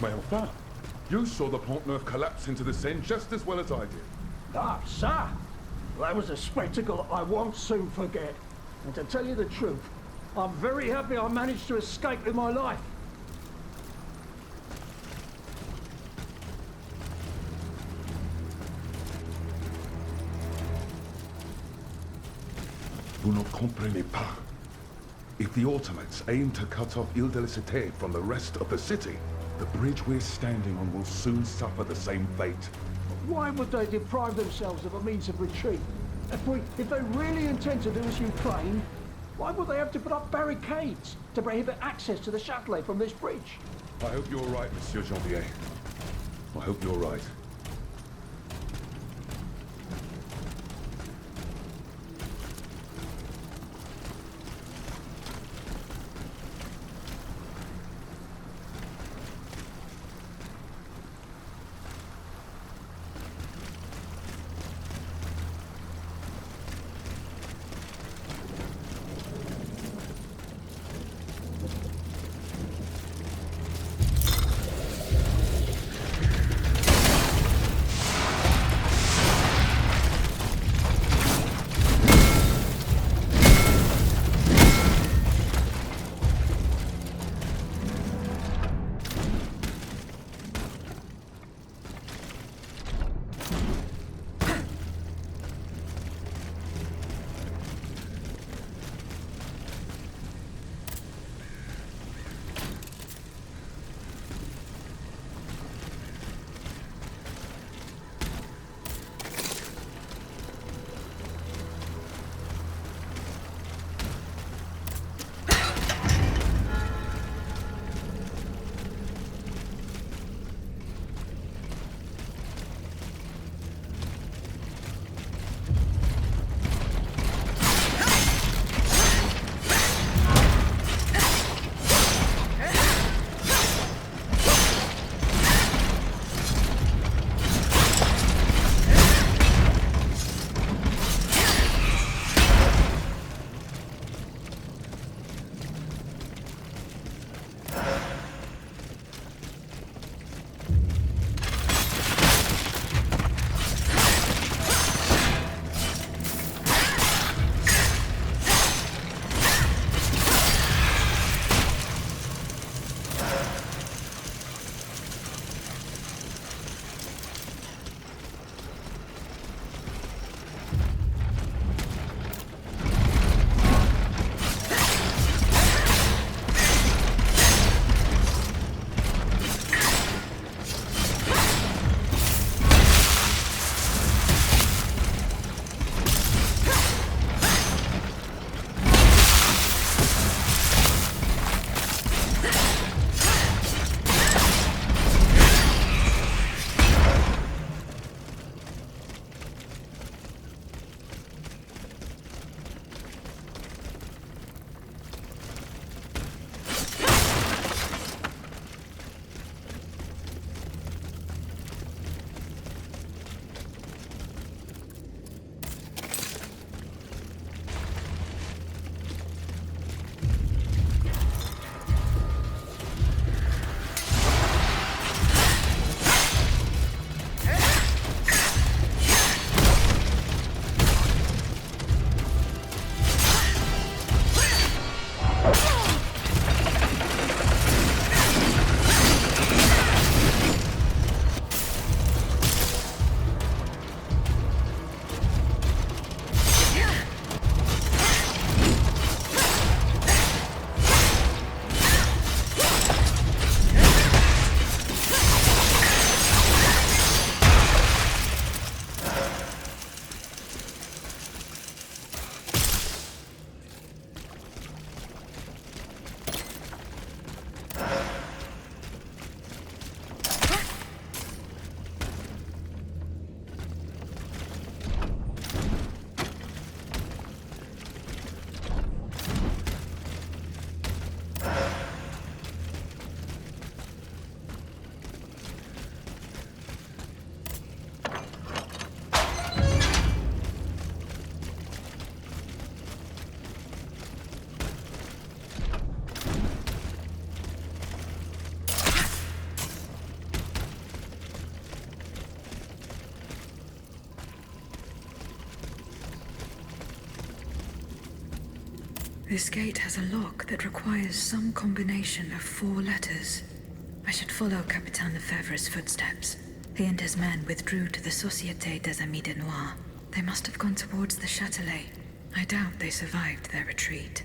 Mais enfin, you saw the Pont Neuf collapse into the Seine just as well as I did. Ah, sir! That was a spectacle I won't soon forget. And to tell you the truth, I'm very happy I managed to escape with my life. Vous ne comprenez pas. If the automates aim to cut off Ile de la Cité from the rest of the city, the bridge we're standing on will soon suffer the same fate. Why would they deprive themselves of a means of retreat? If they really intend to do as you claim, why would they have to put up barricades to prohibit access to the Châtelet from this bridge? I hope you're right, Monsieur Janvier. I hope you're right. This gate has a lock that requires some combination of 4 letters. I should follow Capitaine Lefebvre's footsteps. He and his men withdrew to the Société des Amis de Noir. They must have gone towards the Châtelet. I doubt they survived their retreat.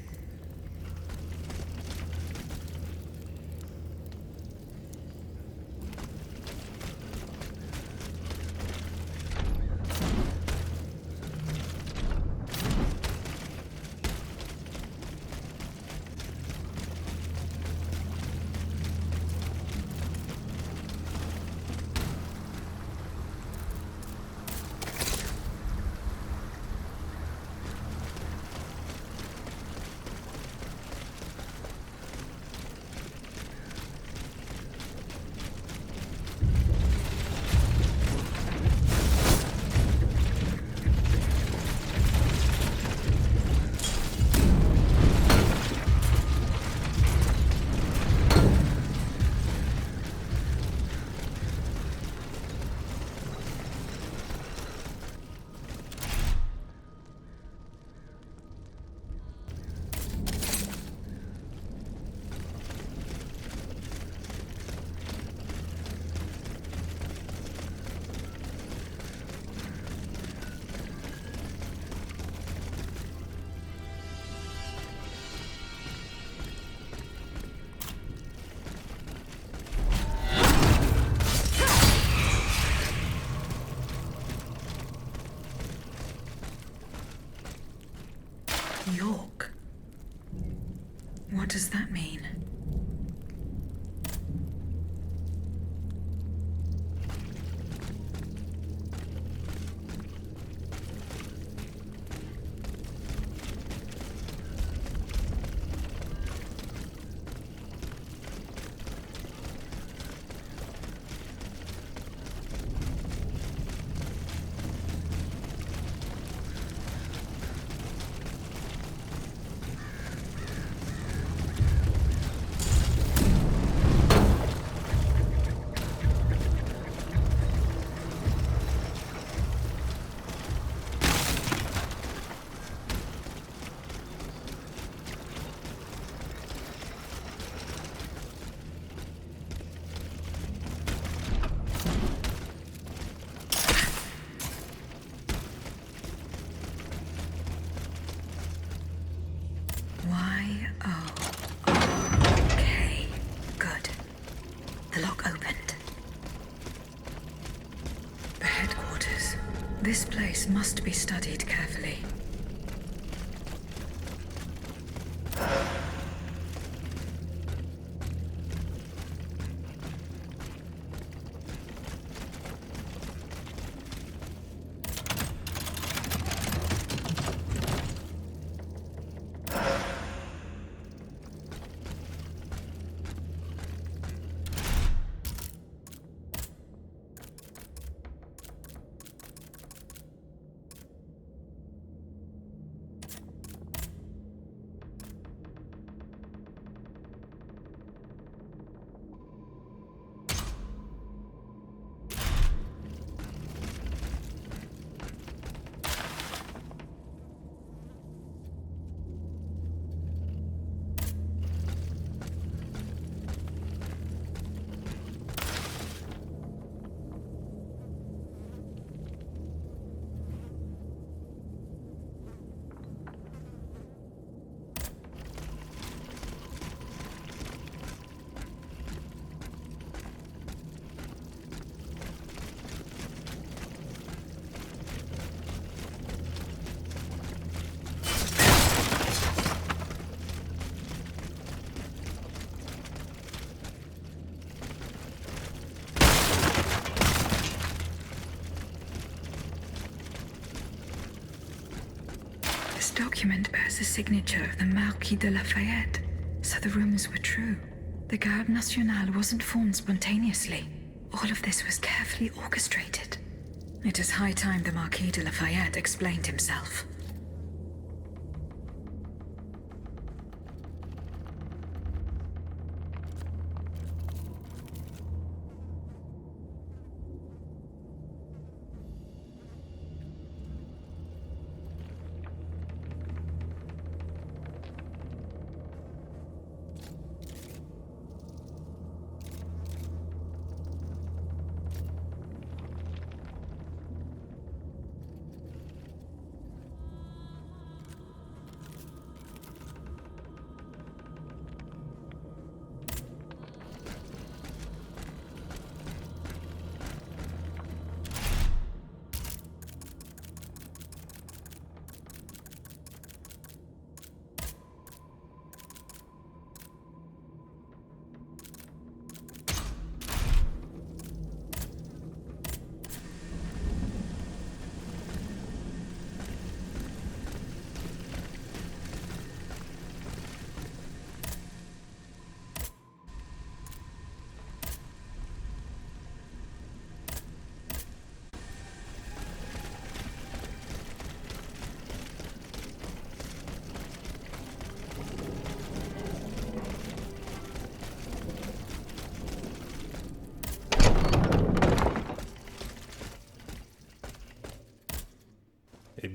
York? What does that mean? Y-O-K. Good. The lock opened. The headquarters. This place must be studied carefully. This document bears the signature of the Marquis de Lafayette, so the rumors were true. The Garde Nationale wasn't formed spontaneously. All of this was carefully orchestrated. It is high time the Marquis de Lafayette explained himself.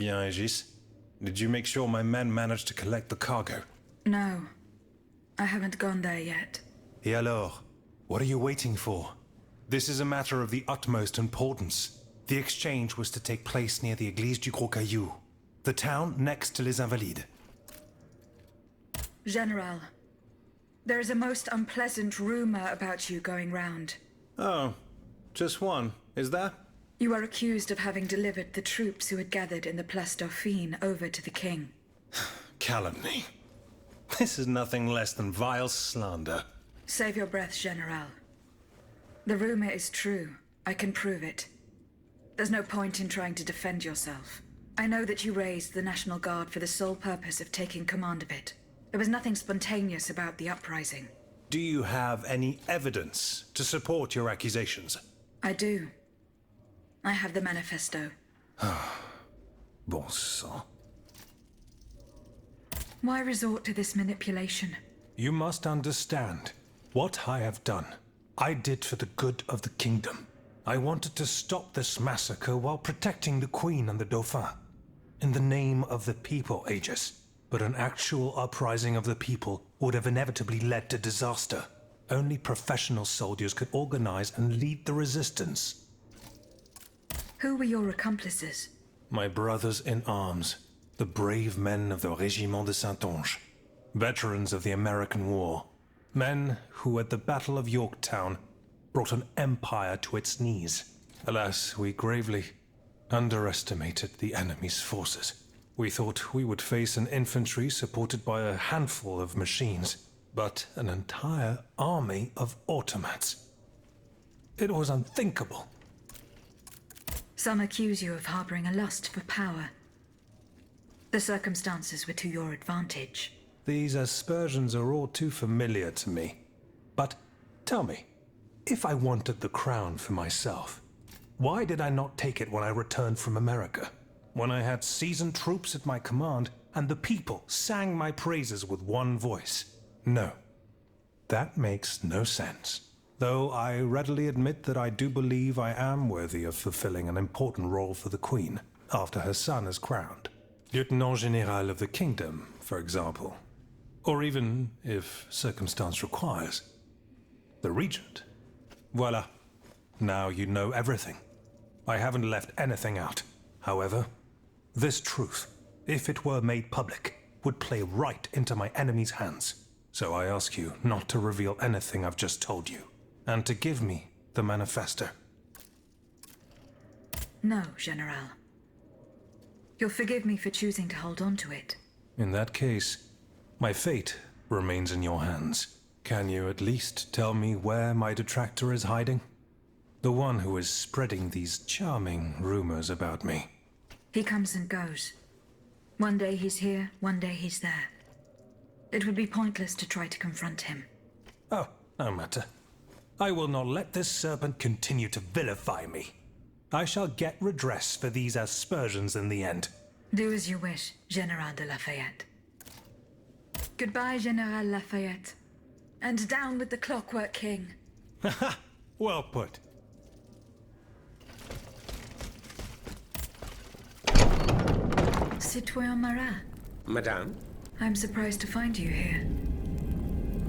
bien, Aegis? Did you make sure my men managed to collect the cargo? No. I haven't gone there yet. Et alors? What are you waiting for? This is a matter of the utmost importance. The exchange was to take place near the Église du Gros Caillou, the town next to Les Invalides. General, there is a most unpleasant rumor about you going round. Oh, just one, is that? You are accused of having delivered the troops who had gathered in the Place Dauphine over to the king. Calumny. This is nothing less than vile slander. Save your breath, General. The rumor is true. I can prove it. There's no point in trying to defend yourself. I know that you raised the National Guard for the sole purpose of taking command of it. There was nothing spontaneous about the uprising. Do you have any evidence to support your accusations? I do. I have the manifesto. Bon sang. Why resort to this manipulation? You must understand. What I have done, I did for the good of the kingdom. I wanted to stop this massacre while protecting the Queen and the Dauphin. In the name of the people, Aegis. But an actual uprising of the people would have inevitably led to disaster. Only professional soldiers could organize and lead the resistance. Who were your accomplices? My brothers in arms, the brave men of the Régiment de Saintonge, veterans of the American War, men who at the Battle of Yorktown brought an empire to its knees. Alas, we gravely underestimated the enemy's forces. We thought we would face an infantry supported by a handful of machines, but an entire army of automats. It was unthinkable. Some accuse you of harboring a lust for power. The circumstances were to your advantage. These aspersions are all too familiar to me. But tell me, if I wanted the crown for myself, why did I not take it when I returned from America? When I had seasoned troops at my command and the people sang my praises with one voice? No, that makes no sense. Though I readily admit that I do believe I am worthy of fulfilling an important role for the Queen after her son is crowned. Lieutenant General of the Kingdom, for example. Or even, if circumstance requires, the Regent. Voila. Now you know everything. I haven't left anything out. However, this truth, if it were made public, would play right into my enemy's hands. So I ask you not to reveal anything I've just told you, and to give me the manifesto. No, General. You'll forgive me for choosing to hold on to it. In that case, my fate remains in your hands. Can you at least tell me where my detractor is hiding? The one who is spreading these charming rumors about me. He comes and goes. One day he's here, one day he's there. It would be pointless to try to confront him. Oh, no matter. I will not let this serpent continue to vilify me. I shall get redress for these aspersions in the end. Do as you wish, General de Lafayette. Goodbye, General Lafayette. And down with the Clockwork King. Haha, well put. Citoyen Marat. Madame? I'm surprised to find you here.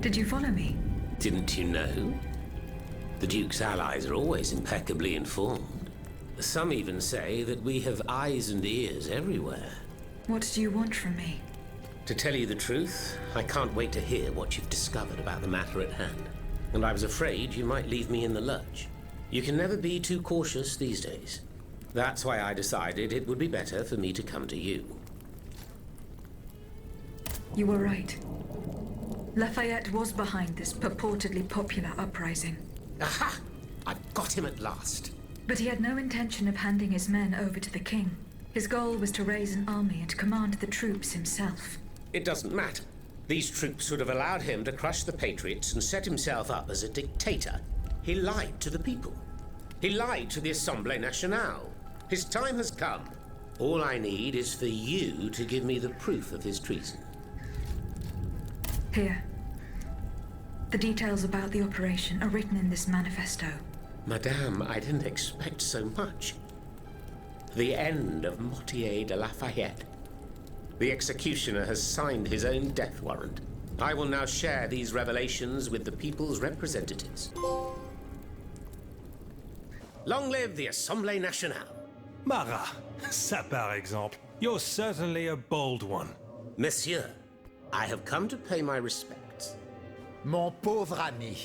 Did you follow me? Didn't you know? The Duke's allies are always impeccably informed. Some even say that we have eyes and ears everywhere. What do you want from me? To tell you the truth, I can't wait to hear what you've discovered about the matter at hand. And I was afraid you might leave me in the lurch. You can never be too cautious these days. That's why I decided it would be better for me to come to you. You were right. Lafayette was behind this purportedly popular uprising. Aha! I've got him at last. But he had no intention of handing his men over to the king. His goal was to raise an army and command the troops himself. It doesn't matter. These troops would have allowed him to crush the Patriots and set himself up as a dictator. He lied to the people. He lied to the Assemblée Nationale. His time has come. All I need is for you to give me the proof of his treason. Here. The details about the operation are written in this manifesto. Madame, I didn't expect so much. The end of Mortier de Lafayette. The executioner has signed his own death warrant. I will now share these revelations with the people's representatives. Long live the Assemblée Nationale. Marat, ça par exemple. You're certainly a bold one. Monsieur, I have come to pay my respects. Mon pauvre ami,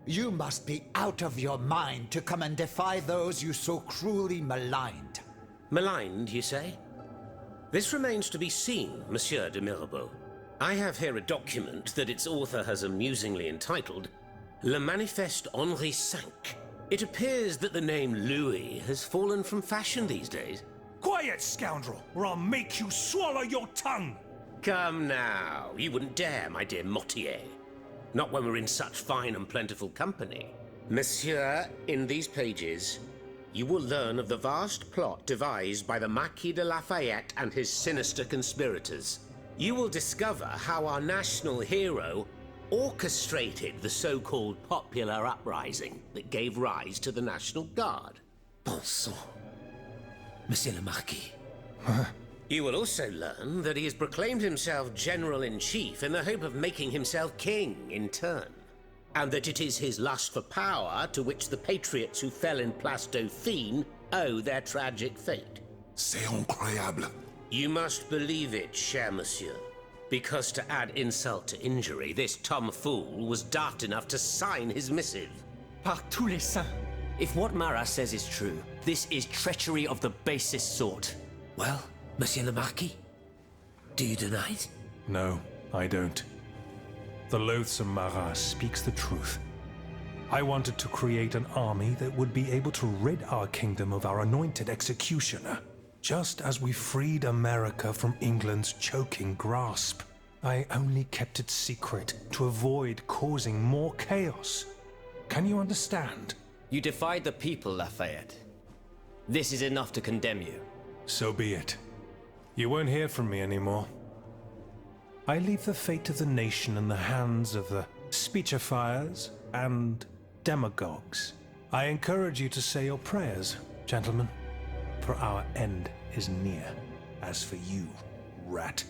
you must be out of your mind to come and defy those you so cruelly maligned. Maligned, you say? This remains to be seen, Monsieur de Mirabeau. I have here a document that its author has amusingly entitled Le Manifeste Henri V. It appears that the name Louis has fallen from fashion these days. Quiet, scoundrel, or I'll make you swallow your tongue! Come now, you wouldn't dare, my dear Mortier. Not when we're in such fine and plentiful company. Monsieur, in these pages, you will learn of the vast plot devised by the Marquis de Lafayette and his sinister conspirators. You will discover how our national hero orchestrated the so-called popular uprising that gave rise to the National Guard. Bon sang, Monsieur le Marquis. You will also learn that he has proclaimed himself General-in-Chief in the hope of making himself king in turn, and that it is his lust for power to which the patriots who fell in Place Dauphine owe their tragic fate. C'est incroyable. You must believe it, cher monsieur, because to add insult to injury, this tomfool was daft enough to sign his missive. Par tous les saints. If what Marat says is true, this is treachery of the basest sort. Well, Monsieur le Marquis, do you deny it? No, I don't. The loathsome Marat speaks the truth. I wanted to create an army that would be able to rid our kingdom of our anointed executioner, just as we freed America from England's choking grasp. I only kept it secret to avoid causing more chaos. Can you understand? You defied the people, Lafayette. This is enough to condemn you. So be it. You won't hear from me anymore. I leave the fate of the nation in the hands of the speechifiers and demagogues. I encourage you to say your prayers, gentlemen, for our end is near. As for you, rat,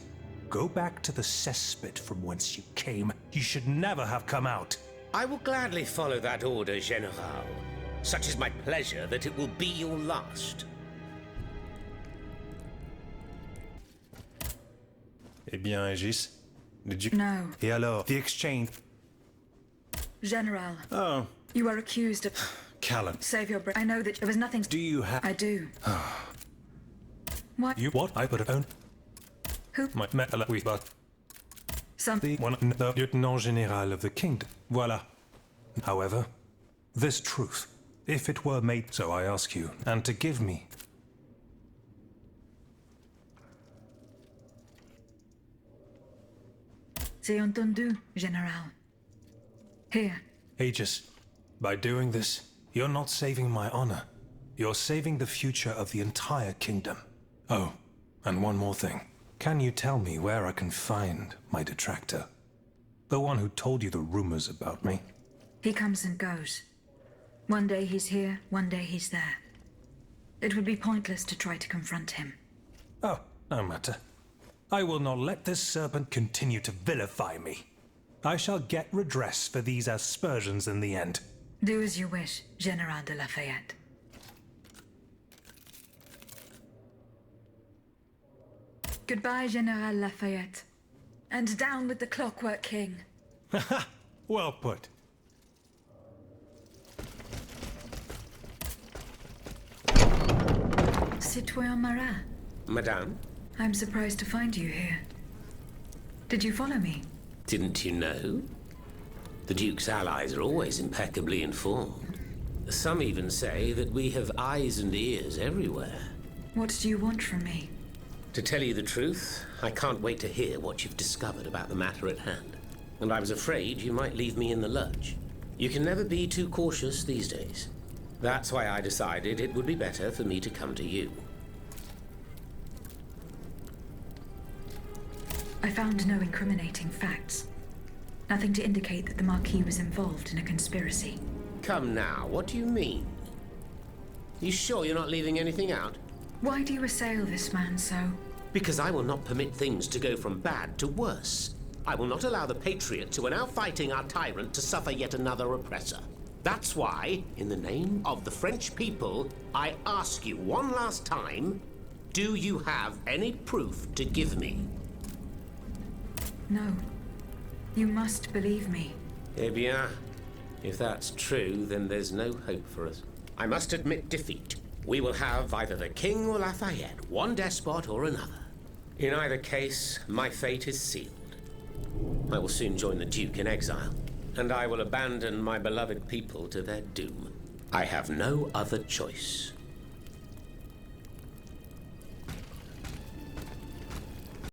go back to the cesspit from whence you came. You should never have come out. I will gladly follow that order, General. Such is my pleasure that it will be your last. Eh bien, Aegis, did you... No. Et alors, the exchange... General. Oh, You are accused of... Callan. Save your breath. I know that there was nothing... Do you have... I do. Why? You what? I would have owned... Who? My metal... Oui, but... Some... The one... The Lieutenant General of the Kingdom. Voila. However, this truth, if it were made... So I ask you, and to give me... C'est entendu, General. Here. Aegis, by doing this, you're not saving my honor. You're saving the future of the entire kingdom. Oh, and one more thing. Can you tell me where I can find my detractor? The one who told you the rumors about me? He comes and goes. One day he's here, one day he's there. It would be pointless to try to confront him. Oh, no matter. I will not let this serpent continue to vilify me. I shall get redress for these aspersions in the end. Do as you wish, General de Lafayette. Goodbye, General Lafayette. And down with the Clockwork King. Well put. Citoyen Marat. Madame, I'm surprised to find you here. Did you follow me? didn't you know? The Duke's allies are always impeccably informed. Some even say that we have eyes and ears everywhere. What do you want from me? To tell you the truth, I can't wait to hear what you've discovered about the matter at hand. And I was afraid you might leave me in the lurch. You can never be too cautious these days. That's why I decided it would be better for me to come to you. I found no incriminating facts. Nothing to indicate that the Marquis was involved in a conspiracy. Come now, what do you mean? You sure you're not leaving anything out? Why do you assail this man so? Because I will not permit things to go from bad to worse. I will not allow the patriots who are now fighting our tyrant to suffer yet another oppressor. That's why, in the name of the French people, I ask you one last time, do you have any proof to give me? No. You must believe me. Eh bien, if that's true, then there's no hope for us. I must admit defeat. We will have either the King or Lafayette, one despot or another. In either case, my fate is sealed. I will soon join the Duke in exile, and I will abandon my beloved people to their doom. I have no other choice.